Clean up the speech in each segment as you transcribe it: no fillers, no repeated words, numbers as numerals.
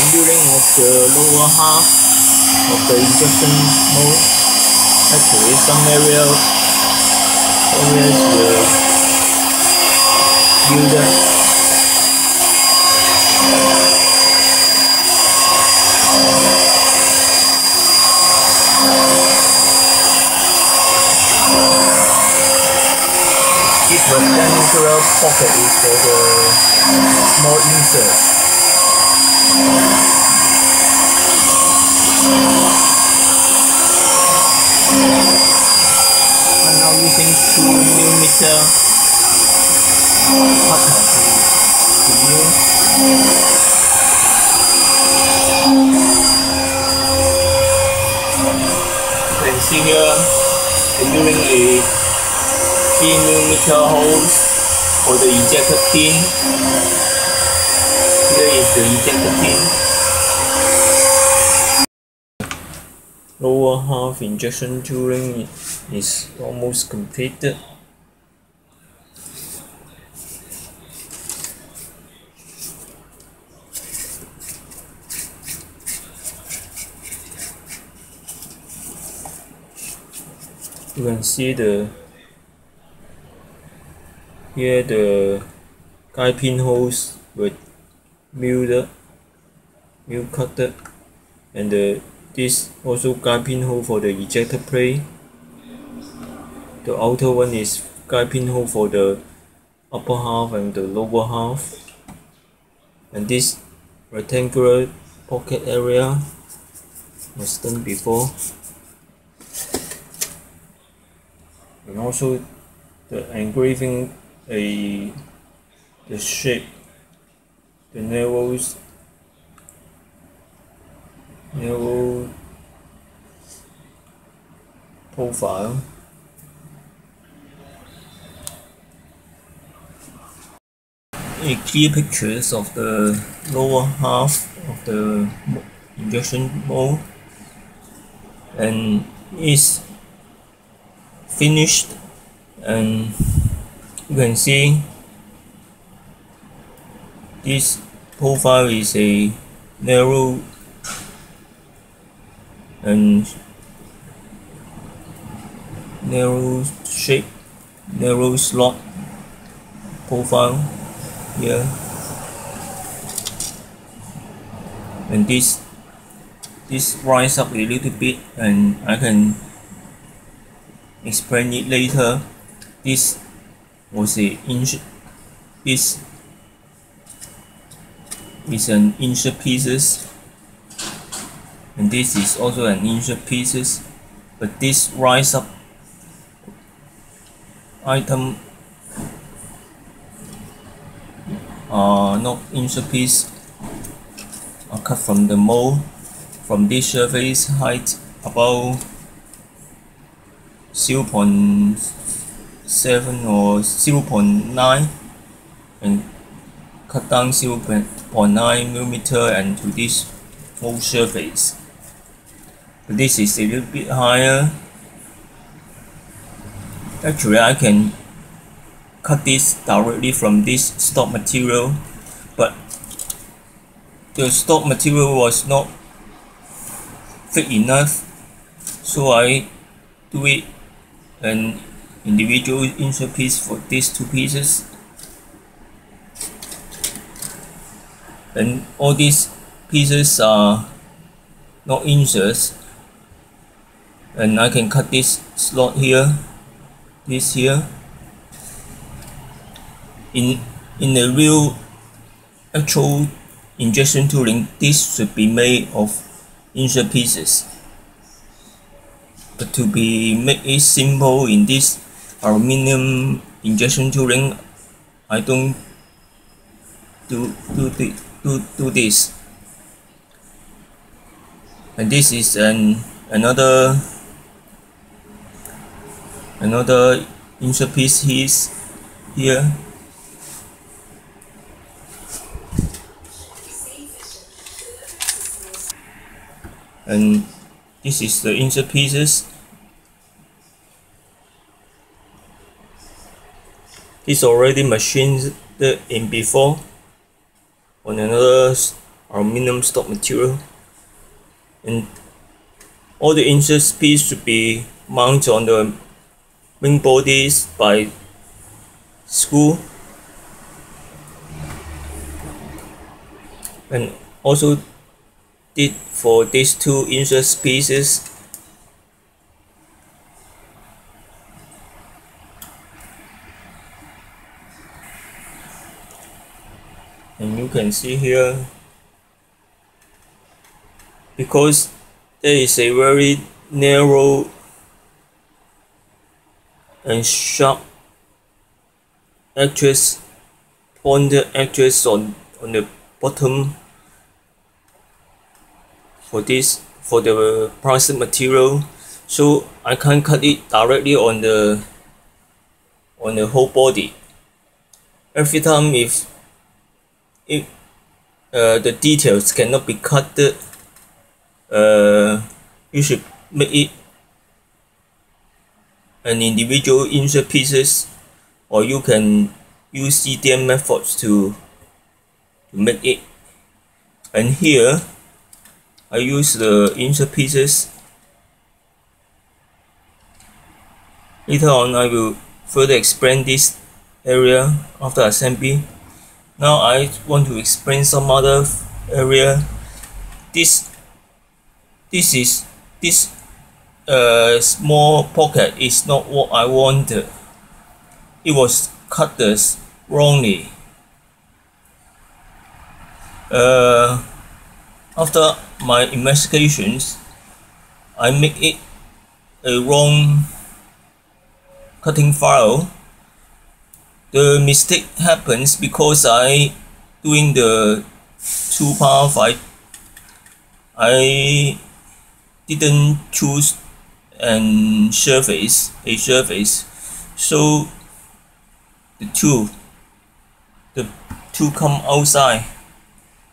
rendering of the lower half of the injection mold. Actually, some areas were built up. This rectangular pocket is for the small insert. I'm now using 2mm cutter to mill. You can see here I'm doing a 3mm holes for the ejector pin. Here is the ejector pin. Lower half injection tooling is almost completed. You can see here the guide pin holes were milled cut, and this also guide pin hole for the ejector plate. The outer one is guide pin hole for the upper half and the lower half, and this rectangular pocket area was done before. And also the engraving the shape, the narrow profile. Clear pictures of the lower half of the injection mold, and is finished, and you can see this profile is a narrow shape, narrow slot profile here, and this rise up a little bit, and I can explain it later. This was this is an insert pieces, and this is also an insert pieces, but this rise up item are not insert piece, are cut from the mold from this surface height about 0.7 or 0.9 and cut down 0.9mm and to this mold surface. But this is a little bit higher. Actually, I can cut this directly from this stock material, but the stock material was not thick enough, so I do it an individual insert piece for these two pieces, and all these pieces are not inserts, and I can cut this slot here, this here. In the real actual injection tooling, this should be made of insert pieces, but to make it simple in this aluminum injection tooling, I don't do this. And this is another insert piece here. And this is the insert pieces. This already machined in before on another aluminum stock material, and all the insert piece should be mounted on the wing bodies by screw, and also did for these two insert pieces. And you can see here, because there is a very narrow and sharp edges, pointed edges on the bottom for the plastic material, so I can't cut it directly on the whole body. Every time if the details cannot be cut, you should make it an individual insert pieces, or you can use CDM methods to make it. And here I use the insert pieces. Later on I will further explain this area after assembly. Now I want to explain some other area. This small pocket is not what I wanted. It was cut wrongly. After my investigations, I make it a wrong cutting file. The mistake happens because I doing the two path. I didn't choose a surface, so the two come outside.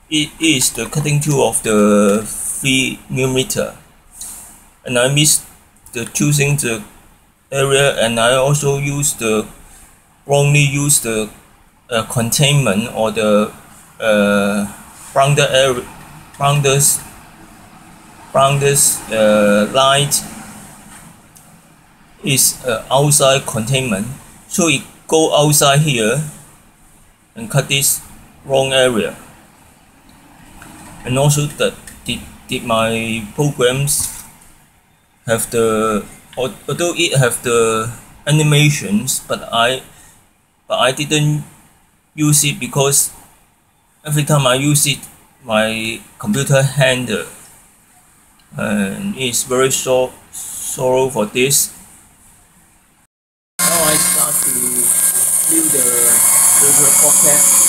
It is the cutting tool of the 3mm, and I missed the choosing the area, and I also wrongly used the containment or the rounders light is outside containment, so it go outside here and cut this wrong area. And also did my programs have although it have the animations, but I didn't use it because every time I use it, my computer handle, and it's very sorrow for this. Now I start to build the circular pocket.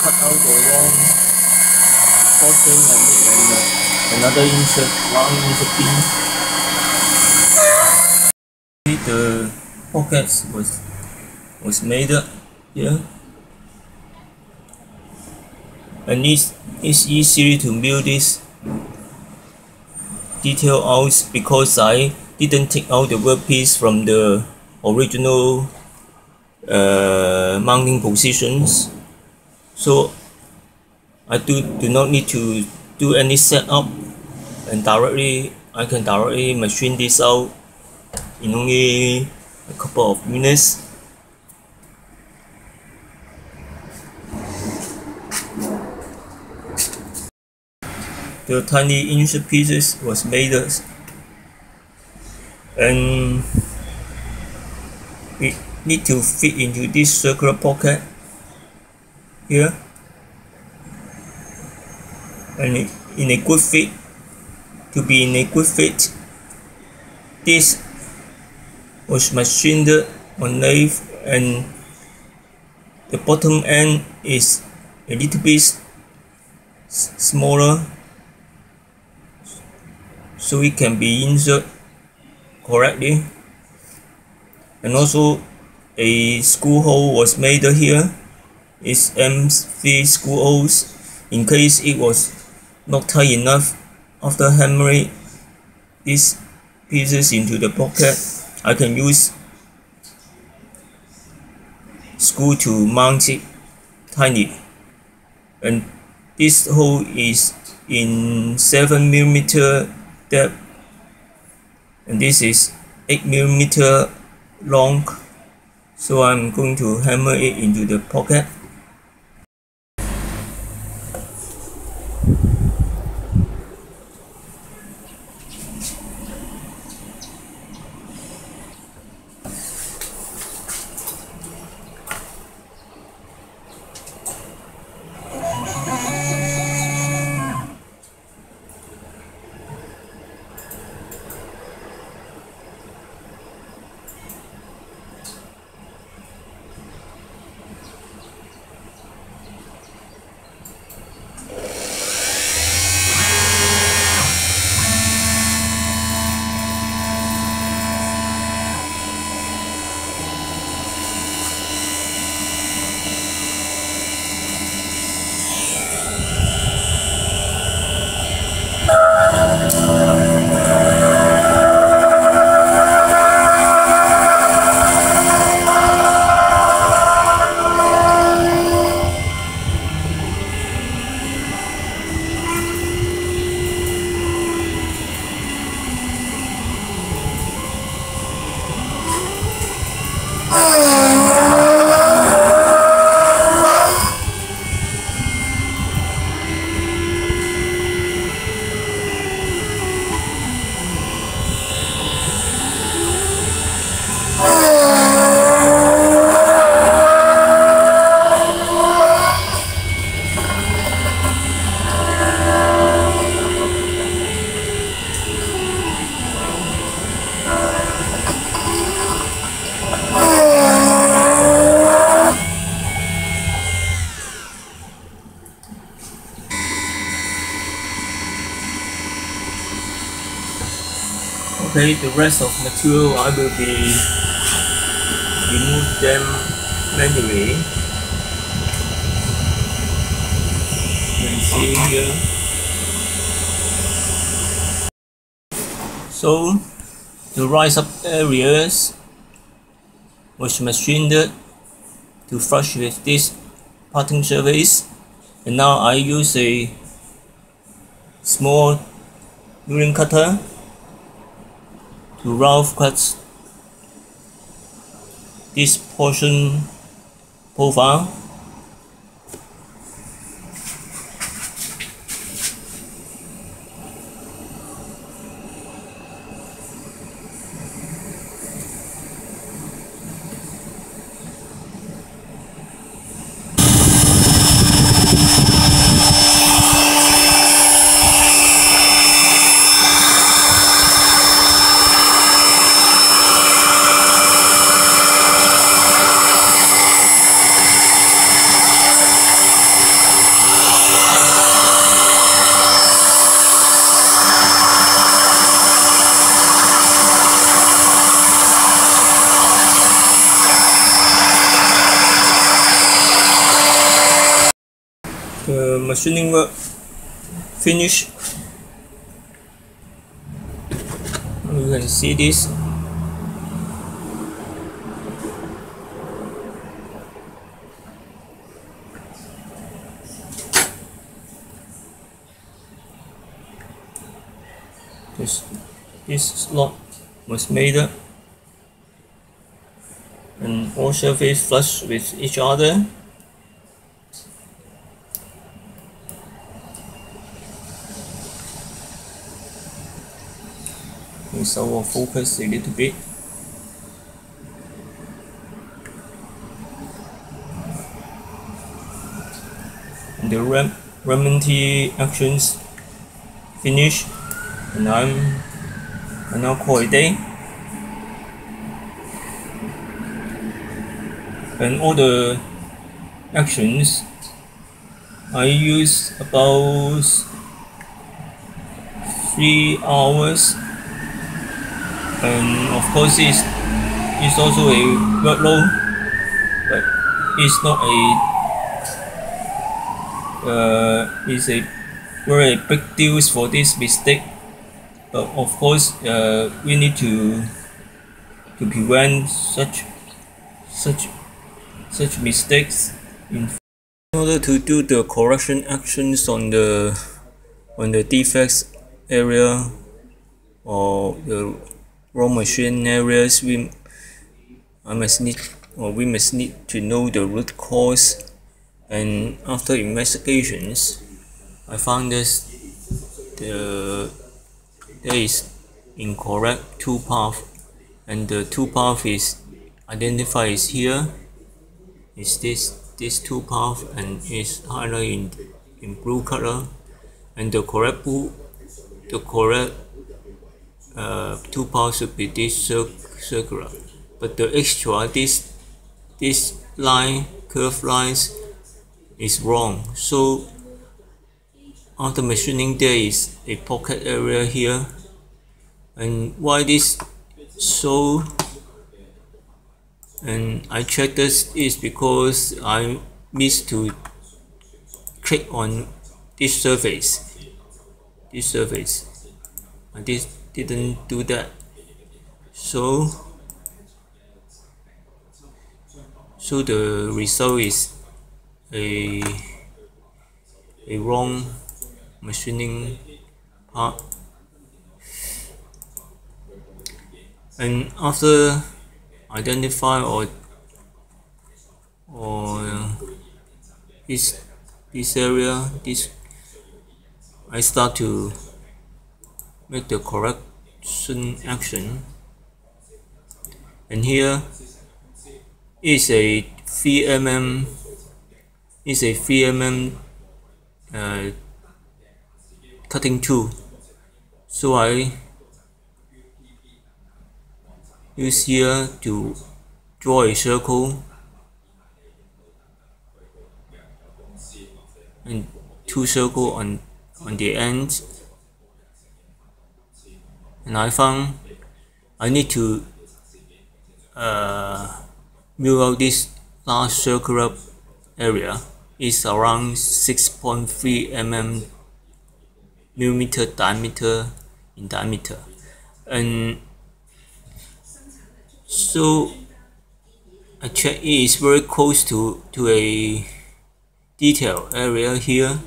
Cut out the wrong portion and make another round insert pin. The pockets was made here, and it's easy to build this detail out because I didn't take out the workpiece from the original mounting positions, so I do not need to do any setup, and I can directly machine this out in only a couple of minutes. The tiny insert pieces was made, and it need to fit into this circular pocket here, and in a good fit. To be in a good fit, this was machined on lathe, and the bottom end is a little bit smaller, so it can be inserted correctly. And also a screw hole was made here. It's M3 screw holes in case it was not tight enough. After hammering these pieces into the pocket, I can use screw to mount it tightly, and this hole is in 7mm depth, and this is 8mm long, so I'm going to hammer it into the pocket. Okay, the rest of material I will be remove them manually. You can see here. So the rise up areas was machined to flush with this parting surface, and now I use a small milling cutter to rough cut this portion profile. The machining work finished. You can see this. This slot was made up, and all surfaces flush with each other. So I'll focus a little bit. And the remnant actions finish, and I now call it a day. And all the actions I use about 3 hours. And of course it's also a workload, but it's not it's a very big deal for this mistake. But of course we need to prevent such such mistakes. In order to do the correction actions on the defects area or the wrong machine areas, we must need to know the root cause. And after investigations, I found this there is incorrect toolpath, and the toolpath is identified is here. Is this toolpath, and is highlighted in blue color, and the correct toolpath should be this circular, but the extra this line, curved lines, is wrong. So after machining, there is a pocket area here, and why this so? And I checked this is because I missed to click on this surface. I didn't do that, so the result is a wrong machining part. And after identify or this area, I start to make the correction action. And here is a 3mm cutting tool, so I use here to draw a circle and two circles on the ends, and I found I need to mill out this last circular area. Is around 6.3 millimeter diameter, and so I check it is very close to a detail area here,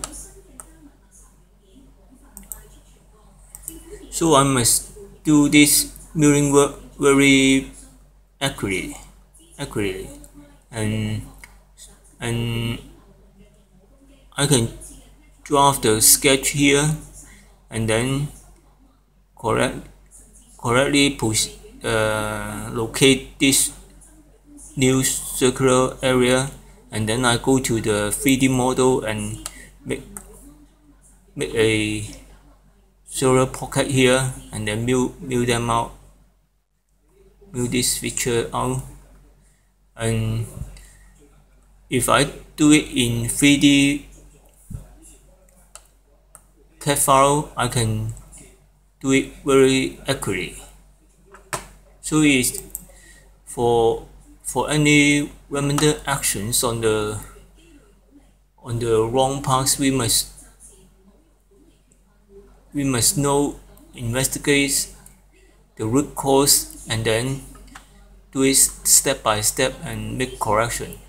so I must do this milling work very accurately, and I can draft the sketch here, and then correctly locate this new circular area, and then I go to the 3D model and make a solar pocket here, and then mill them out, mill this feature out. And if I do it in 3D CAD file, I can do it very accurately. So it's for any remainder actions on the wrong parts, we must investigate the root cause, and then do it step by step and make correction,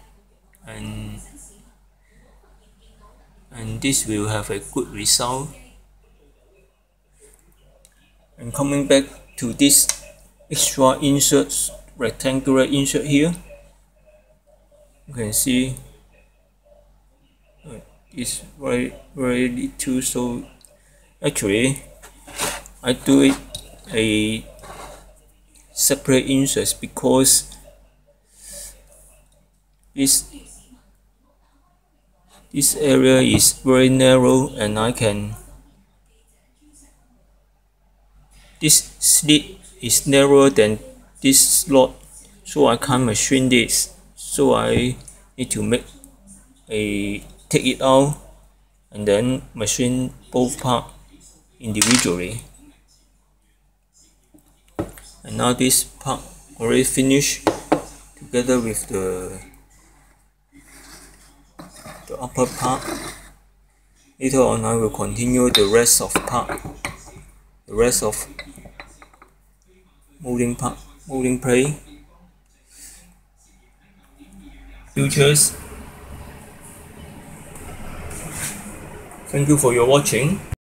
and this will have a good result. And coming back to this extra inserts, rectangular insert here, you can see it's very little, so actually I do it a separate inserts because this area is very narrow, and this slit is narrower than this slot, so I can't machine this, so I need to take it out and then machine both parts individually. And now this part already finished together with the upper part. Later on I will continue the rest of molding plate. futures. Thank you for your watching.